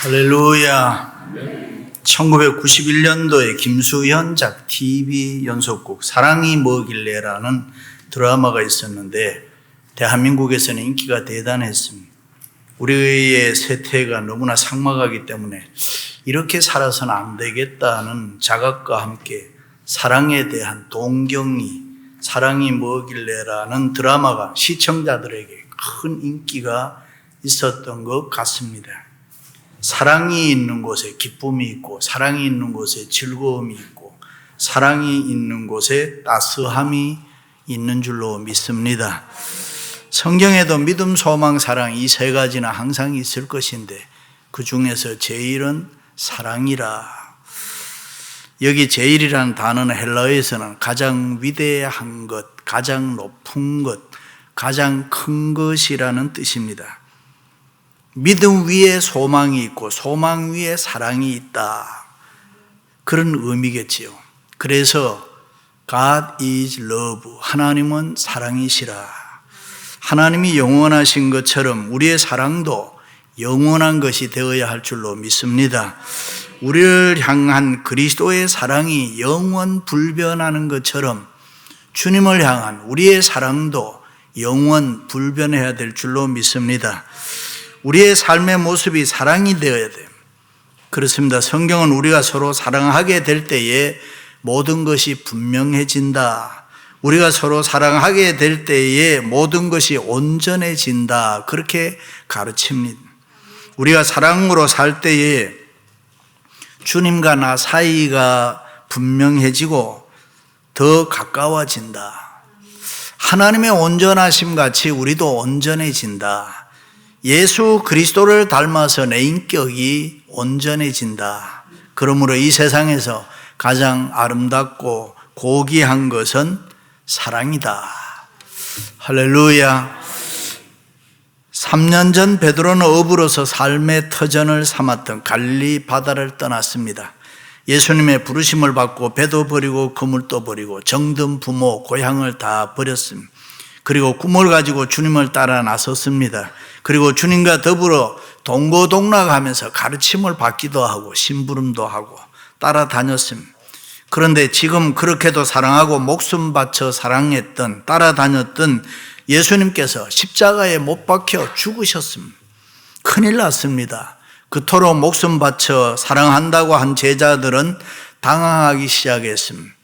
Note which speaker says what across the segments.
Speaker 1: 할렐루야. 1991년도에 김수현 작 TV 연속곡 사랑이 뭐길래라는 드라마가 있었는데 대한민국에서는 인기가 대단했습니다. 우리의 세태가 너무나 삭막하기 때문에 이렇게 살아서는 안 되겠다는 자각과 함께 사랑에 대한 동경이 사랑이 뭐길래라는 드라마가 시청자들에게 큰 인기가 있었던 것 같습니다. 사랑이 있는 곳에 기쁨이 있고 사랑이 있는 곳에 즐거움이 있고 사랑이 있는 곳에 따스함이 있는 줄로 믿습니다. 성경에도 믿음, 소망, 사랑 이 세 가지는 항상 있을 것인데 그 중에서 제일은 사랑이라. 여기 제일이라는 단어는 헬라어에서는 가장 위대한 것, 가장 높은 것, 가장 큰 것이라는 뜻입니다. 믿음 위에 소망이 있고 소망 위에 사랑이 있다. 그런 의미겠지요. 그래서 God is love. 하나님은 사랑이시라. 하나님이 영원하신 것처럼 우리의 사랑도 영원한 것이 되어야 할 줄로 믿습니다. 우리를 향한 그리스도의 사랑이 영원 불변하는 것처럼 주님을 향한 우리의 사랑도 영원 불변해야 될 줄로 믿습니다. 우리의 삶의 모습이 사랑이 되어야 돼요. 그렇습니다. 성경은 우리가 서로 사랑하게 될 때에 모든 것이 분명해진다. 우리가 서로 사랑하게 될 때에 모든 것이 온전해진다. 그렇게 가르칩니다. 우리가 사랑으로 살 때에 주님과 나 사이가 분명해지고 더 가까워진다. 하나님의 온전하심 같이 우리도 온전해진다. 예수 그리스도를 닮아서 내 인격이 온전해진다. 그러므로 이 세상에서 가장 아름답고 고귀한 것은 사랑이다. 할렐루야. 3년 전 베드로는 어부로서 삶의 터전을 삼았던 갈릴리 바다를 떠났습니다. 예수님의 부르심을 받고 배도 버리고 그물도 버리고 정든 부모 고향을 다 버렸습니다. 그리고 꿈을 가지고 주님을 따라 나섰습니다. 그리고 주님과 더불어 동고동락하면서 가르침을 받기도 하고 심부름도 하고 따라다녔습니다. 그런데 지금 그렇게도 사랑하고 목숨 바쳐 사랑했던 따라다녔던 예수님께서 십자가에 못 박혀 죽으셨습니다. 큰일 났습니다. 그토록 목숨 바쳐 사랑한다고 한 제자들은 당황하기 시작했습니다.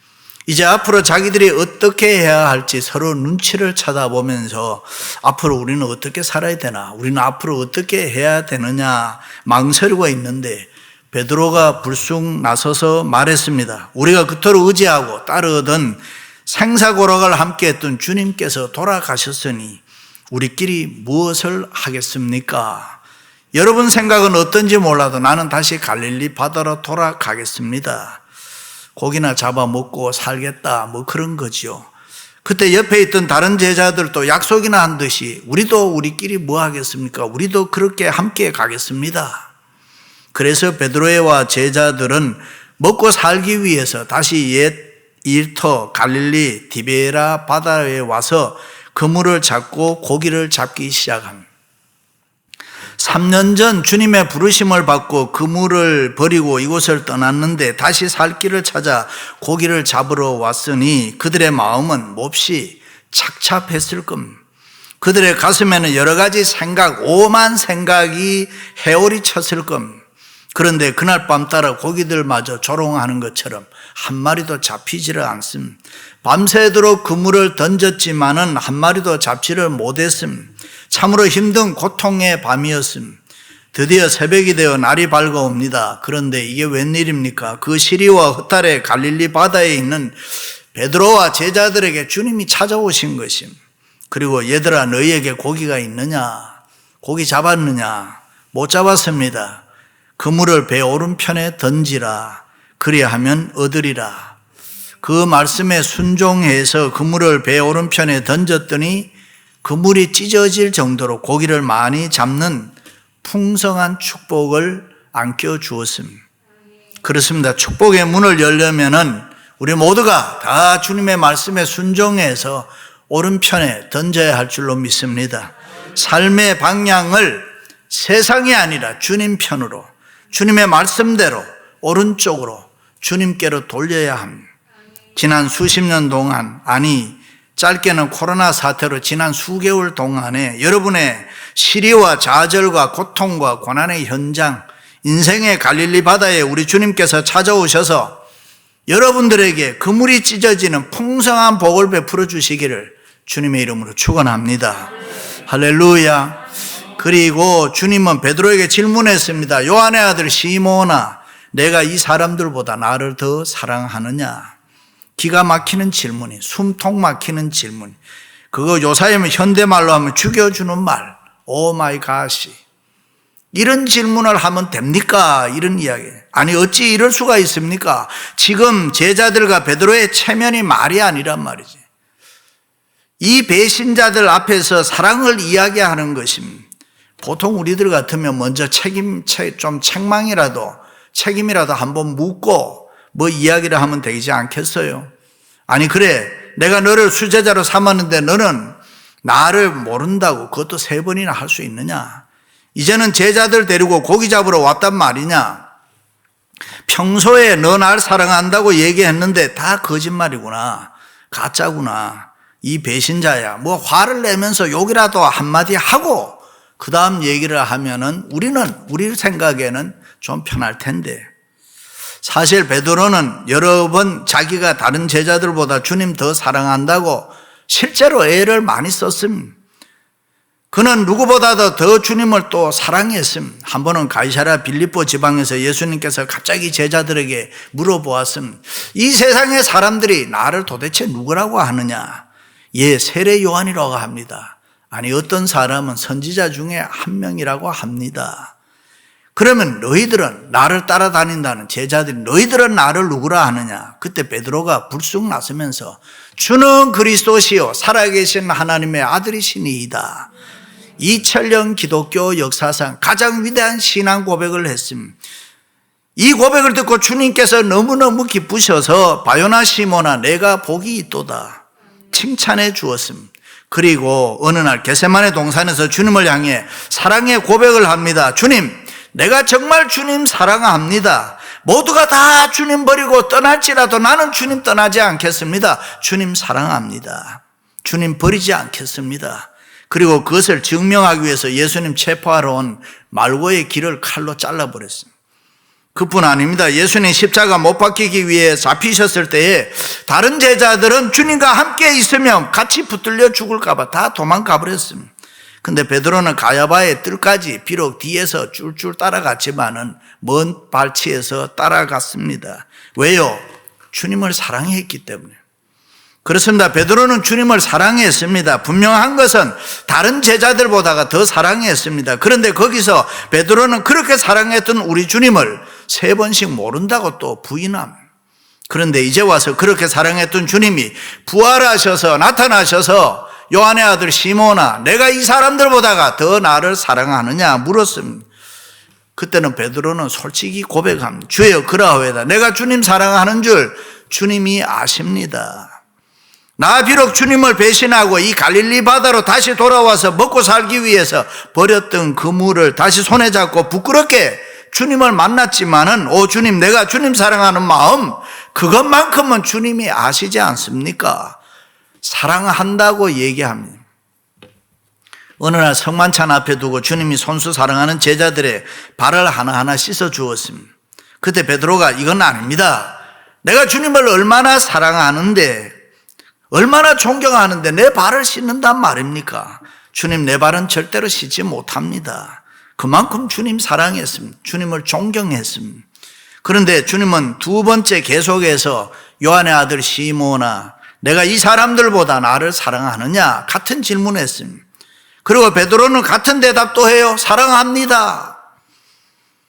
Speaker 1: 이제 앞으로 자기들이 어떻게 해야 할지 서로 눈치를 쳐다보면서 앞으로 우리는 어떻게 살아야 되나, 우리는 앞으로 어떻게 해야 되느냐 망설이고 있는데 베드로가 불쑥 나서서 말했습니다. 우리가 그토록 의지하고 따르던 생사고락을 함께했던 주님께서 돌아가셨으니 우리끼리 무엇을 하겠습니까? 여러분 생각은 어떤지 몰라도 나는 다시 갈릴리 바다로 돌아가겠습니다. 고기나 잡아 먹고 살겠다, 뭐 그런 거지요. 그때 옆에 있던 다른 제자들도 약속이나 한 듯이 우리도 우리끼리 뭐 하겠습니까? 우리도 그렇게 함께 가겠습니다. 그래서 베드로와 제자들은 먹고 살기 위해서 다시 옛 일터 갈릴리 디베라 바다에 와서 그물을 잡고 고기를 잡기 시작합니다. 3년 전 주님의 부르심을 받고 그물을 버리고 이곳을 떠났는데 다시 살 길을 찾아 고기를 잡으러 왔으니 그들의 마음은 몹시 착잡했을 겁니다. 그들의 가슴에는 여러 가지 생각, 오만 생각이 헤어리 쳤을 겁니다. 그런데 그날 밤 따라 고기들마저 조롱하는 것처럼 한 마리도 잡히지를 않습니다. 밤새도록 그물을 던졌지만은 한 마리도 잡지를 못했습니다. 참으로 힘든 고통의 밤이었습니다. 드디어 새벽이 되어 날이 밝아옵니다. 그런데 이게 웬일입니까? 그 시리와 흩달의 갈릴리 바다에 있는 베드로와 제자들에게 주님이 찾아오신 것입니다. 그리고 얘들아 너희에게 고기가 있느냐? 고기 잡았느냐? 못 잡았습니다. 그물을 배 오른편에 던지라. 그리하면 얻으리라. 그 말씀에 순종해서 그물을 배 오른편에 던졌더니 그물이 찢어질 정도로 고기를 많이 잡는 풍성한 축복을 안겨주었습니다. 그렇습니다. 축복의 문을 열려면은 우리 모두가 다 주님의 말씀에 순종해서 오른편에 던져야 할 줄로 믿습니다. 삶의 방향을 세상이 아니라 주님 편으로, 주님의 말씀대로 오른쪽으로 주님께로 돌려야 합니다. 지난 수십 년 동안, 아니 짧게는 코로나 사태로 지난 수개월 동안에 여러분의 시리와 좌절과 고통과 고난의 현장, 인생의 갈릴리 바다에 우리 주님께서 찾아오셔서 여러분들에게 그물이 찢어지는 풍성한 복을 베풀어 주시기를 주님의 이름으로 축원합니다. 할렐루야. 그리고 주님은 베드로에게 질문했습니다. 요한의 아들 시몬아, 내가 이 사람들보다 나를 더 사랑하느냐? 기가 막히는 질문이, 숨통 막히는 질문. 그거 요사이면 현대말로 하면 죽여주는 말. 오 마이 갓이. 이런 질문을 하면 됩니까? 이런 이야기. 아니 어찌 이럴 수가 있습니까? 지금 제자들과 베드로의 체면이 말이 아니란 말이지. 이 배신자들 앞에서 사랑을 이야기하는 것입니다. 보통 우리들 같으면 먼저 책임이라도 한번 묻고 뭐 이야기를 하면 되지 않겠어요? 아니 그래, 내가 너를 수제자로 삼았는데 너는 나를 모른다고 그것도 3번이나 할 수 있느냐? 이제는 제자들 데리고 고기 잡으러 왔단 말이냐? 평소에 너 날 사랑한다고 얘기했는데 다 거짓말이구나, 가짜구나, 이 배신자야. 뭐 화를 내면서 욕이라도 한마디 하고 그 다음 얘기를 하면은 우리 생각에는 좀 편할 텐데, 사실 베드로는 여러 번 자기가 다른 제자들보다 주님 더 사랑한다고 실제로 애를 많이 썼습니다. 그는 누구보다도 더 주님을 또 사랑했습니다. 한 번은 가이사랴 빌립보 지방에서 예수님께서 갑자기 제자들에게 물어보았습니다. 이 세상의 사람들이 나를 도대체 누구라고 하느냐? 예, 세례 요한이라고 합니다. 아니 어떤 사람은 선지자 중에 한 명이라고 합니다. 그러면 너희들은, 나를 따라다닌다는 제자들이 너희들은 나를 누구라 하느냐? 그때 베드로가 불쑥 나서면서 주는 그리스도시요 살아계신 하나님의 아들이시니이다. 2000년 기독교 역사상 가장 위대한 신앙 고백을 했습니다. 이 고백을 듣고 주님께서 너무너무 기쁘셔서 바요나 시몬아 내가 복이 있도다 칭찬해 주었습니다. 그리고 어느 날 겟세마네 동산에서 주님을 향해 사랑의 고백을 합니다. 주님, 내가 정말 주님 사랑합니다. 모두가 다 주님 버리고 떠날지라도 나는 주님 떠나지 않겠습니다. 주님 사랑합니다. 주님 버리지 않겠습니다. 그리고 그것을 증명하기 위해서 예수님 체포하러 온 말고의 길을 칼로 잘라버렸습니다. 그뿐 아닙니다. 예수님 십자가 못 박히기 위해 잡히셨을 때에 다른 제자들은 주님과 함께 있으면 같이 붙들려 죽을까 봐 다 도망가 버렸습니다. 근데 베드로는 가야바의 뜰까지 비록 뒤에서 쫄쫄 따라갔지만은 먼 발치에서 따라갔습니다. 왜요? 주님을 사랑했기 때문에. 그렇습니다. 베드로는 주님을 사랑했습니다. 분명한 것은 다른 제자들보다가 더 사랑했습니다. 그런데 거기서 베드로는 그렇게 사랑했던 우리 주님을 3번씩 모른다고 또 부인합니다. 그런데 이제 와서 그렇게 사랑했던 주님이 부활하셔서 나타나셔서 요한의 아들 시몬아 내가 이 사람들보다가 더 나를 사랑하느냐 물었습니다. 그때는 베드로는 솔직히 고백합니다. 주여 그러하오이다. 내가 주님 사랑하는 줄 주님이 아십니다. 나 비록 주님을 배신하고 이 갈릴리 바다로 다시 돌아와서 먹고 살기 위해서 버렸던 그물을 다시 손에 잡고 부끄럽게 주님을 만났지만은 오 주님 내가 주님 사랑하는 마음 그것만큼은 주님이 아시지 않습니까? 사랑한다고 얘기합니다. 어느 날 성만찬 앞에 두고 주님이 손수 사랑하는 제자들의 발을 하나하나 씻어 주었습니다. 그때 베드로가 이건 아닙니다. 내가 주님을 얼마나 사랑하는데 얼마나 존경하는데 내 발을 씻는단 말입니까? 주님 내 발은 절대로 씻지 못합니다. 그만큼 주님 사랑했습니다. 주님을 존경했습니다. 그런데 주님은 2번째 계속해서 요한의 아들 시몬아 내가 이 사람들보다 나를 사랑하느냐 같은 질문을 했습니다. 그리고 베드로는 같은 대답도 해요. 사랑합니다.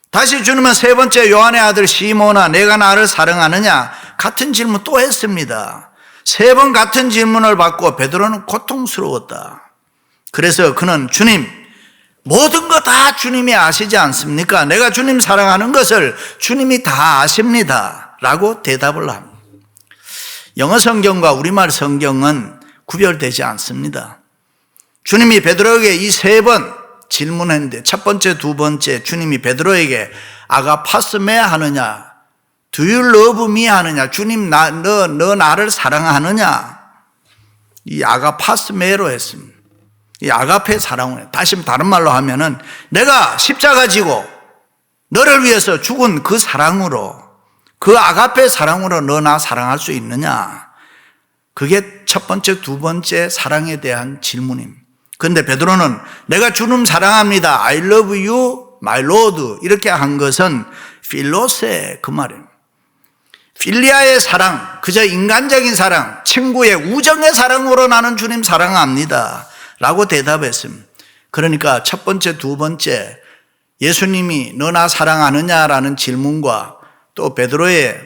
Speaker 1: 다시 주님은 3번째 요한의 아들 시몬아 내가 나를 사랑하느냐 같은 질문 또 했습니다. 3번 같은 질문을 받고 베드로는 고통스러웠다. 그래서 그는 주님 모든 거 다 주님이 아시지 않습니까? 내가 주님 사랑하는 것을 주님이 다 아십니다 라고 대답을 합니다. 영어 성경과 우리말 성경은 구별되지 않습니다. 주님이 베드로에게 이 3번 질문했는데 첫 번째, 두 번째 주님이 베드로에게 아가파스메 하느냐, Do you love me 하느냐, 주님 너 나를 사랑하느냐, 이 아가파스메로 했습니다. 이 아가페 사랑을, 다시 다른 말로 하면은 내가 십자가 지고 너를 위해서 죽은 그 사랑으로, 그 아가페 사랑으로 너 나 사랑할 수 있느냐, 그게 첫 번째, 두 번째 사랑에 대한 질문입니다. 그런데 베드로는 내가 주님 사랑합니다, I love you, my Lord, 이렇게 한 것은 필로세, 그 말이에요. 필리아의 사랑, 그저 인간적인 사랑, 친구의 우정의 사랑으로 나는 주님 사랑합니다 라고 대답했습니다. 그러니까 첫 번째, 두 번째 예수님이 너 나 사랑하느냐라는 질문과 또 베드로의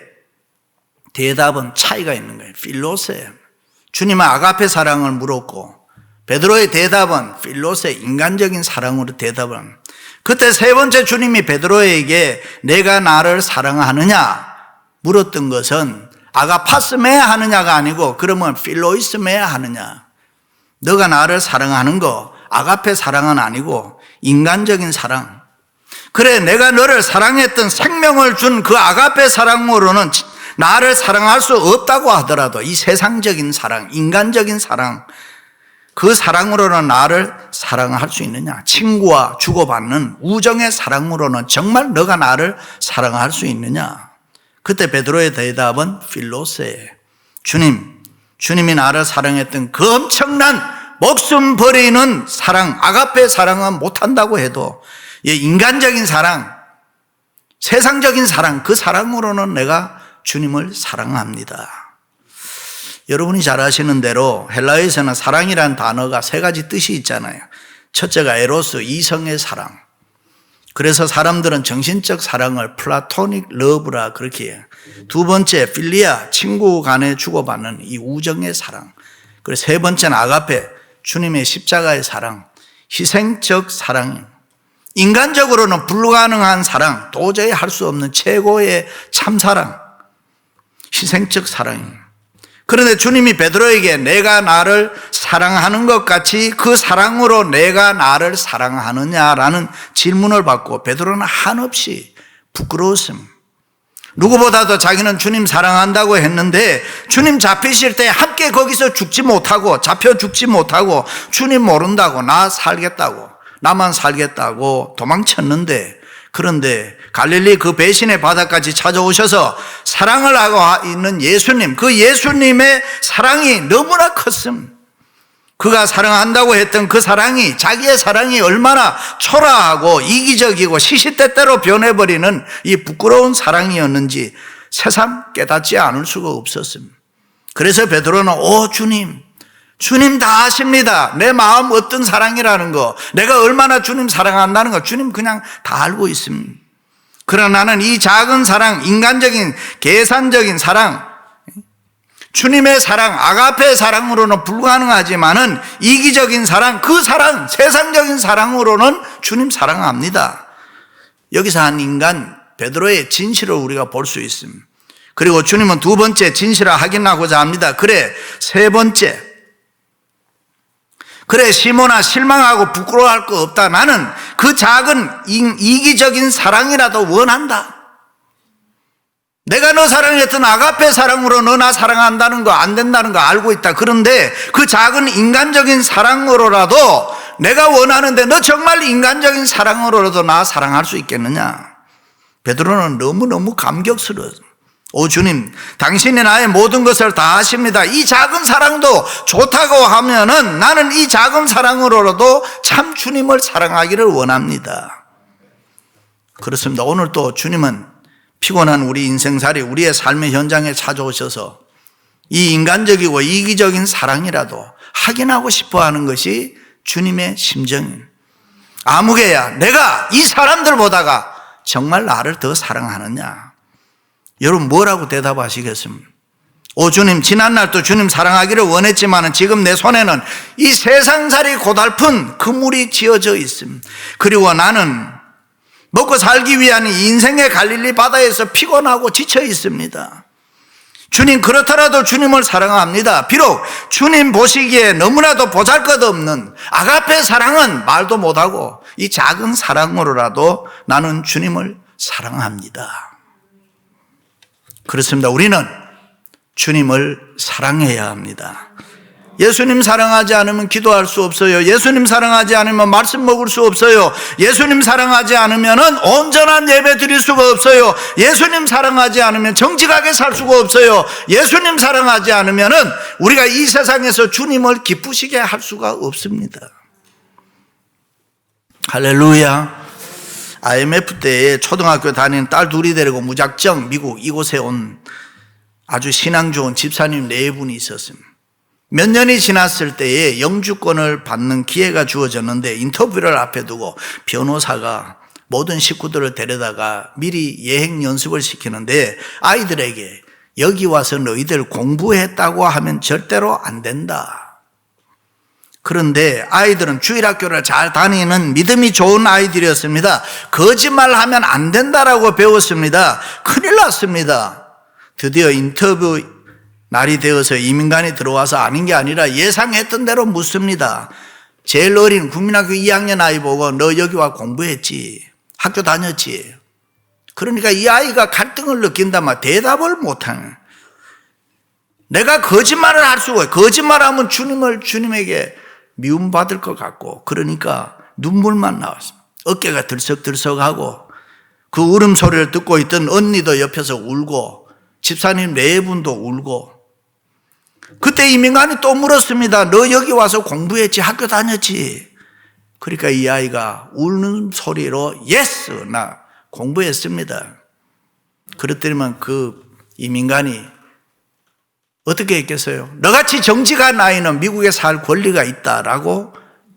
Speaker 1: 대답은 차이가 있는 거예요. 필로세, 주님은 아가페 사랑을 물었고 베드로의 대답은 필로세, 인간적인 사랑으로 대답을 합니다. 그때 세 번째 주님이 베드로에게 내가 나를 사랑하느냐 물었던 것은 아가파스메 하느냐가 아니고 그러면 필로이스메 하느냐, 너가 나를 사랑하는 거 아가페 사랑은 아니고 인간적인 사랑, 그래 내가 너를 사랑했던 생명을 준 그 아가페 사랑으로는 나를 사랑할 수 없다고 하더라도 이 세상적인 사랑, 인간적인 사랑, 그 사랑으로는 나를 사랑할 수 있느냐, 친구와 주고받는 우정의 사랑으로는 정말 너가 나를 사랑할 수 있느냐. 그때 베드로의 대답은 필로세, 주님이 나를 사랑했던 그 엄청난 목숨 버리는 사랑, 아가페 사랑은 못한다고 해도 인간적인 사랑, 세상적인 사랑, 그 사랑으로는 내가 주님을 사랑합니다. 여러분이 잘 아시는 대로 헬라어에서는 사랑이라는 단어가 세 가지 뜻이 있잖아요. 첫째가 에로스, 이성의 사랑. 그래서 사람들은 정신적 사랑을 플라토닉 러브라 그렇게 해요. 두 번째 필리아, 친구 간에 주고받는 이 우정의 사랑. 그리고 세 번째는 아가페, 주님의 십자가의 사랑, 희생적 사랑. 인간적으로는 불가능한 사랑, 도저히 할 수 없는 최고의 참사랑, 희생적 사랑입니다. 그런데 주님이 베드로에게 내가 나를 사랑하는 것 같이 그 사랑으로 내가 나를 사랑하느냐라는 질문을 받고 베드로는 한없이 부끄러웠습니다. 누구보다도 자기는 주님 사랑한다고 했는데 주님 잡히실 때 함께 거기서 죽지 못하고 잡혀 죽지 못하고 주님 모른다고 나 살겠다고 나만 살겠다고 도망쳤는데, 그런데 갈릴리 그 배신의 바다까지 찾아오셔서 사랑을 하고 있는 예수님, 그 예수님의 사랑이 너무나 컸습니다. 그가 사랑한다고 했던 그 사랑이, 자기의 사랑이 얼마나 초라하고 이기적이고 시시때때로 변해버리는 이 부끄러운 사랑이었는지 새삼 깨닫지 않을 수가 없었습니다. 그래서 베드로는 주님 다 아십니다. 내 마음 어떤 사랑이라는 거, 내가 얼마나 주님 사랑한다는 거 주님 그냥 다 알고 있습니다. 그러나 나는 이 작은 사랑, 인간적인 계산적인 사랑, 주님의 사랑, 아가페 사랑으로는 불가능하지만은 이기적인 사랑, 그 사랑, 세상적인 사랑으로는 주님 사랑합니다. 여기서 한 인간 베드로의 진실을 우리가 볼 수 있습니다. 그리고 주님은 두 번째 진실을 확인하고자 합니다. 그래, 세 번째, 그래 시몬아 실망하고 부끄러워할 거 없다. 나는 그 작은 이기적인 사랑이라도 원한다. 내가 너 사랑했던 아가페 사랑으로 너 나 사랑한다는 거 안 된다는 거 알고 있다. 그런데 그 작은 인간적인 사랑으로라도 내가 원하는데 너 정말 인간적인 사랑으로라도 나 사랑할 수 있겠느냐. 베드로는 너무너무 감격스러워. 오 주님, 당신이 나의 모든 것을 다 아십니다. 이 작은 사랑도 좋다고 하면은 나는 이 작은 사랑으로라도 참 주님을 사랑하기를 원합니다. 그렇습니다. 오늘 또 주님은 피곤한 우리 인생살이, 우리의 삶의 현장에 찾아오셔서 이 인간적이고 이기적인 사랑이라도 확인하고 싶어 하는 것이 주님의 심정입니다. 아무개야, 내가 이 사람들보다가 정말 나를 더 사랑하느냐? 여러분 뭐라고 대답하시겠습니까? 오 주님, 지난날도 주님 사랑하기를 원했지만 지금 내 손에는 이 세상살이 고달픈 그물이 쥐어져 있습니다. 그리고 나는 먹고 살기 위한 인생의 갈릴리 바다에서 피곤하고 지쳐 있습니다. 주님, 그렇더라도 주님을 사랑합니다. 비록 주님 보시기에 너무나도 보잘것없는 아가페 사랑은 말도 못하고 이 작은 사랑으로라도 나는 주님을 사랑합니다. 그렇습니다. 우리는 주님을 사랑해야 합니다. 예수님 사랑하지 않으면 기도할 수 없어요. 예수님 사랑하지 않으면 말씀 먹을 수 없어요. 예수님 사랑하지 않으면 온전한 예배 드릴 수가 없어요. 예수님 사랑하지 않으면 정직하게 살 수가 없어요. 예수님 사랑하지 않으면 우리가 이 세상에서 주님을 기쁘시게 할 수가 없습니다. 할렐루야. IMF 때에 초등학교 다니는 딸 둘이 데리고 무작정 미국 이곳에 온 아주 신앙 좋은 집사님 4분이 있었습니다. 몇 년이 지났을 때에 영주권을 받는 기회가 주어졌는데 인터뷰를 앞에 두고 변호사가 모든 식구들을 데려다가 미리 예행 연습을 시키는데 아이들에게 여기 와서 너희들 공부했다고 하면 절대로 안 된다. 그런데 아이들은 주일학교를 잘 다니는 믿음이 좋은 아이들이었습니다. 거짓말하면 안 된다라고 배웠습니다. 큰일 났습니다. 드디어 인터뷰 날이 되어서 이민관이 들어와서 아닌 게 아니라 예상했던 대로 묻습니다. 제일 어린 국민학교 2학년 아이 보고 너 여기 와 공부했지? 학교 다녔지? 그러니까 이 아이가 갈등을 느낀다면 대답을 못하는. 내가 거짓말을 할 수가 없어요. 거짓말하면 주님에게 미움받을 것 같고 그러니까 눈물만 나왔습니다. 어깨가 들썩들썩하고 그 울음소리를 듣고 있던 언니도 옆에서 울고 집사님 4분도 울고 그때 이민관이 또 물었습니다. 너 여기 와서 공부했지? 학교 다녔지? 그러니까 이 아이가 우는 소리로 예스 나 공부했습니다. 그랬더니만 그 이민관이 어떻게 했겠어요? 너같이 정직한 아이는 미국에 살 권리가 있다라고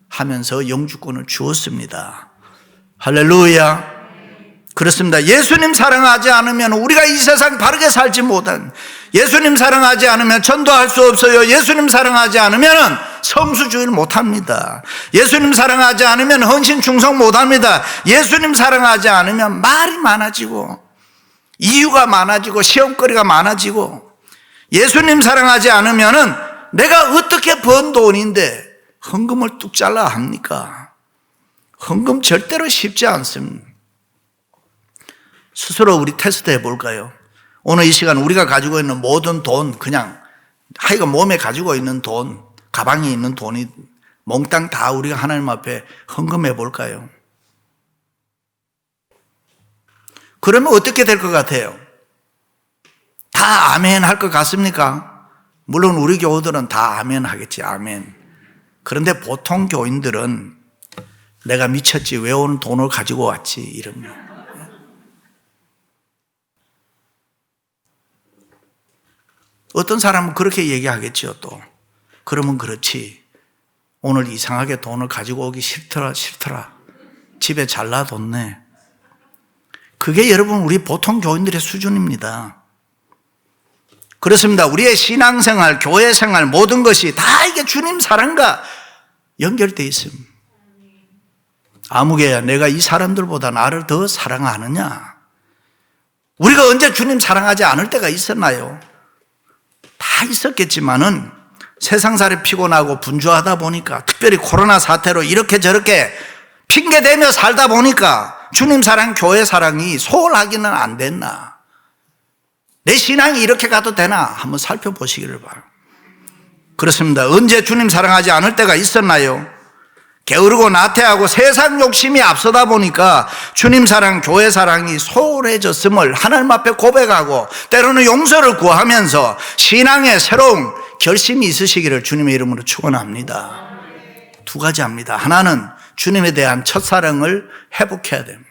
Speaker 1: 하면서 영주권을 주었습니다. 할렐루야. 그렇습니다. 예수님 사랑하지 않으면 우리가 이 세상 바르게 살지 못한, 예수님 사랑하지 않으면 전도할 수 없어요. 예수님 사랑하지 않으면 성수주의를 못합니다. 예수님 사랑하지 않으면 헌신 충성 못합니다. 예수님 사랑하지 않으면 말이 많아지고 이유가 많아지고 시험거리가 많아지고, 예수님 사랑하지 않으면 내가 어떻게 번 돈인데 헌금을 뚝 잘라 합니까? 헌금 절대로 쉽지 않습니다. 스스로 우리 테스트 해볼까요? 오늘 이 시간 우리가 가지고 있는 모든 돈, 그냥 하여간 몸에 가지고 있는 돈, 가방에 있는 돈이 몽땅 다 우리가 하나님 앞에 헌금해 볼까요? 그러면 어떻게 될 것 같아요? 다 아멘 할 것 같습니까? 물론 우리 교우들은 다 아멘 하겠지, 아멘. 그런데 보통 교인들은 내가 미쳤지, 왜 오늘 돈을 가지고 왔지, 이러면. 어떤 사람은 그렇게 얘기하겠죠, 또. 그러면 그렇지. 오늘 이상하게 돈을 가지고 오기 싫더라. 집에 잘 놔뒀네. 그게 여러분 우리 보통 교인들의 수준입니다. 그렇습니다. 우리의 신앙생활, 교회생활 모든 것이 다 이게 주님 사랑과 연결되어 있습니다. 아무개야 내가 이 사람들보다 나를 더 사랑하느냐? 우리가 언제 주님 사랑하지 않을 때가 있었나요? 다 있었겠지만은 세상살이 피곤하고 분주하다 보니까, 특별히 코로나 사태로 이렇게 저렇게 핑계대며 살다 보니까 주님 사랑, 교회 사랑이 소홀하기는 안 됐나? 내 신앙이 이렇게 가도 되나? 한번 살펴보시기를 바랍니다. 그렇습니다. 언제 주님 사랑하지 않을 때가 있었나요? 게으르고 나태하고 세상 욕심이 앞서다 보니까 주님 사랑, 교회 사랑이 소홀해졌음을 하나님 앞에 고백하고 때로는 용서를 구하면서 신앙의 새로운 결심이 있으시기를 주님의 이름으로 축원합니다. 2가지 합니다. 하나는 주님에 대한 첫사랑을 회복해야 됩니다.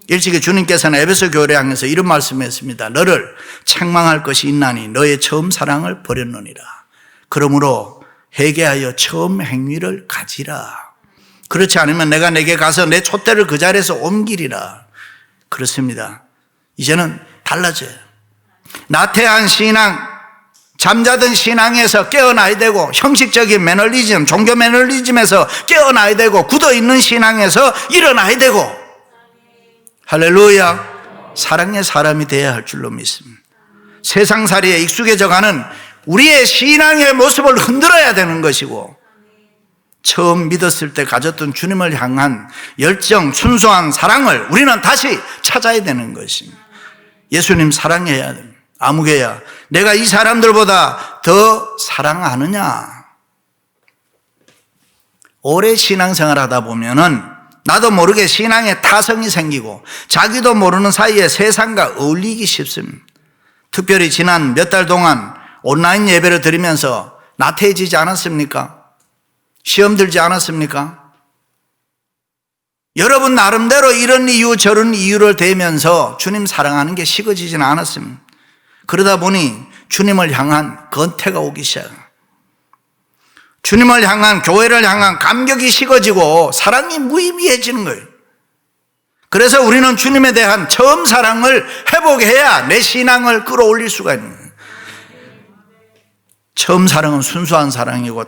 Speaker 1: 일찍이 주님께서는 에베소 교회를 향해서 이런 말씀했습니다. 너를 책망할 것이 있나니 너의 처음 사랑을 버렸느니라. 그러므로 회개하여 처음 행위를 가지라. 그렇지 않으면 내가 내게 가서 내 촛대를 그 자리에서 옮기리라. 그렇습니다. 이제는 달라져요. 나태한 신앙, 잠자던 신앙에서 깨어나야 되고, 형식적인 매너리즘, 종교 매너리즘에서 깨어나야 되고, 굳어있는 신앙에서 일어나야 되고, 할렐루야. 사랑의 사람이 되어야 할 줄로 믿습니다. 세상살이에 익숙해져가는 우리의 신앙의 모습을 흔들어야 되는 것이고, 처음 믿었을 때 가졌던 주님을 향한 열정, 순수한 사랑을 우리는 다시 찾아야 되는 것입니다. 예수님 사랑해야 됩니다. 아무개야, 내가 이 사람들보다 더 사랑하느냐? 오래 신앙생활 하다 보면은 나도 모르게 신앙에 타성이 생기고 자기도 모르는 사이에 세상과 어울리기 쉽습니다. 특별히 지난 몇 달 동안 온라인 예배를 드리면서 나태해지지 않았습니까? 시험 들지 않았습니까? 여러분 나름대로 이런 이유 저런 이유를 대면서 주님 사랑하는 게 식어지지는 않았습니다. 그러다 보니 주님을 향한 건태가 오기 시작합니다. 주님을 향한, 교회를 향한 감격이 식어지고 사랑이 무의미해지는 거예요. 그래서 우리는 주님에 대한 처음 사랑을 회복해야 내 신앙을 끌어올릴 수가 있는 거예요. 처음 사랑은 순수한 사랑이고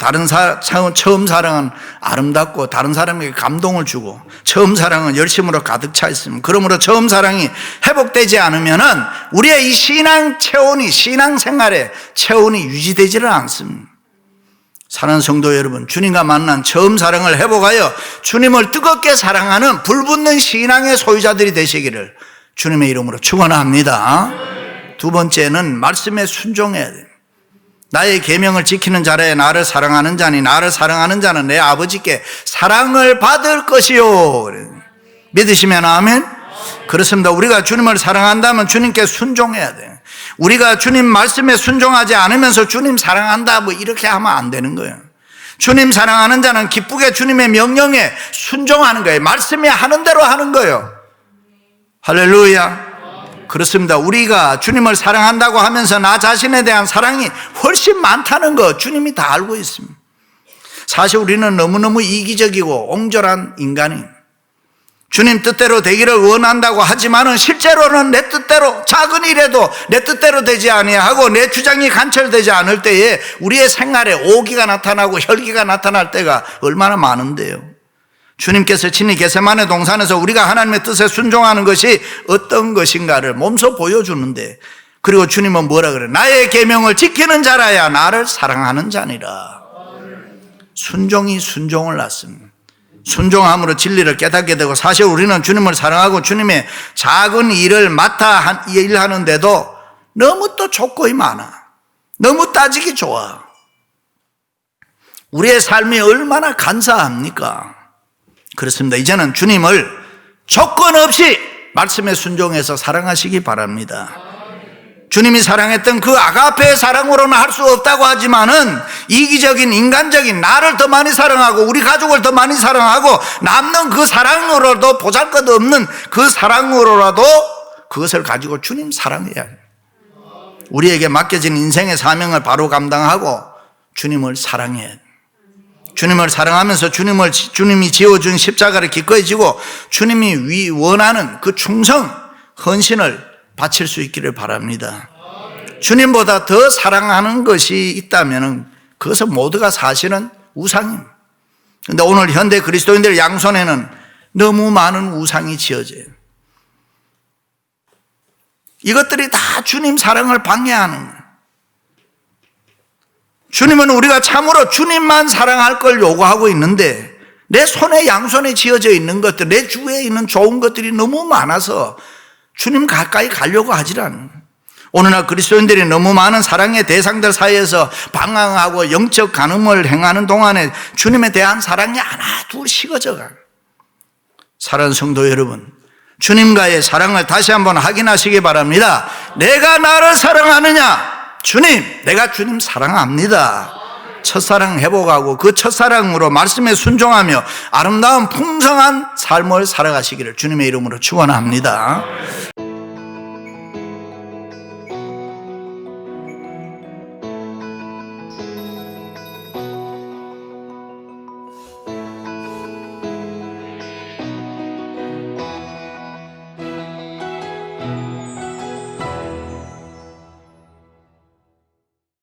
Speaker 1: 처음 사랑은 아름답고 다른 사람에게 감동을 주고 처음 사랑은 열심으로 가득 차 있습니다. 그러므로 처음 사랑이 회복되지 않으면은 우리의 이 신앙 체온이, 신앙생활의 체온이 유지되지를 않습니다. 사랑하는 성도 여러분, 주님과 만난 처음 사랑을 회복하여 주님을 뜨겁게 사랑하는 불붙는 신앙의 소유자들이 되시기를 주님의 이름으로 축원합니다. 두 번째는 말씀에 순종해야 돼요. 나의 계명을 지키는 자라야 나를 사랑하는 자니 나를 사랑하는 자는 내 아버지께 사랑을 받을 것이요. 믿으시면 아멘? 그렇습니다. 우리가 주님을 사랑한다면 주님께 순종해야 돼요. 우리가 주님 말씀에 순종하지 않으면서 주님 사랑한다 뭐 이렇게 하면 안 되는 거예요. 주님 사랑하는 자는 기쁘게 주님의 명령에 순종하는 거예요. 말씀이 하는 대로 하는 거예요. 할렐루야. 그렇습니다. 우리가 주님을 사랑한다고 하면서 나 자신에 대한 사랑이 훨씬 많다는 거 주님이 다 알고 있습니다. 사실 우리는 너무너무 이기적이고 옹졸한 인간이 주님 뜻대로 되기를 원한다고 하지만은 실제로는 내 뜻대로 작은 일에도 내 뜻대로 되지 아니하고 내 주장이 관철되지 않을 때에 우리의 생활에 오기가 나타나고 혈기가 나타날 때가 얼마나 많은데요. 주님께서 친히 겟세마네 동산에서 우리가 하나님의 뜻에 순종하는 것이 어떤 것인가를 몸소 보여주는데, 그리고 주님은 뭐라 그래요? 나의 계명을 지키는 자라야 나를 사랑하는 자니라. 순종이 순종을 낳습니다. 순종함으로 진리를 깨닫게 되고, 사실 우리는 주님을 사랑하고 주님의 작은 일을 맡아 일하는데도 너무 또 조건이 많아. 너무 따지기 좋아. 우리의 삶이 얼마나 간사합니까? 그렇습니다. 이제는 주님을 조건 없이 말씀에 순종해서 사랑하시기 바랍니다. 주님이 사랑했던 그 아가페의 사랑으로는 할 수 없다고 하지만은 이기적인 인간적인 나를 더 많이 사랑하고 우리 가족을 더 많이 사랑하고 남는 그 사랑으로도 보잘것없는 그 사랑으로라도 그것을 가지고 주님 사랑해야 해요. 우리에게 맡겨진 인생의 사명을 바로 감당하고 주님을 사랑해야 해요. 주님을 사랑하면서 주님이 지어준 십자가를 기꺼이 지고 주님이 원하는 그 충성, 헌신을 바칠 수 있기를 바랍니다. 주님보다 더 사랑하는 것이 있다면 그것은 모두가 사실은 우상입니다. 그런데 오늘 현대 그리스도인들 양손에는 너무 많은 우상이 지어져요. 이것들이 다 주님 사랑을 방해하는 거예요. 주님은 우리가 참으로 주님만 사랑할 걸 요구하고 있는데 내 손에 양손에 지어져 있는 것들, 내 주위에 있는 좋은 것들이 너무 많아서 주님 가까이 가려고 하질 않아요. 오늘날 그리스도인들이 너무 많은 사랑의 대상들 사이에서 방황하고 영적 간음을 행하는 동안에 주님에 대한 사랑이 하나 둘 식어져 가요. 사랑하는 성도 여러분, 주님과의 사랑을 다시 한번 확인하시기 바랍니다. 내가 나를 사랑하느냐? 주님, 내가 주님 사랑합니다. 첫사랑 회복하고 그 첫사랑으로 말씀에 순종하며 아름다운 풍성한 삶을 살아가시기를 주님의 이름으로 축원합니다.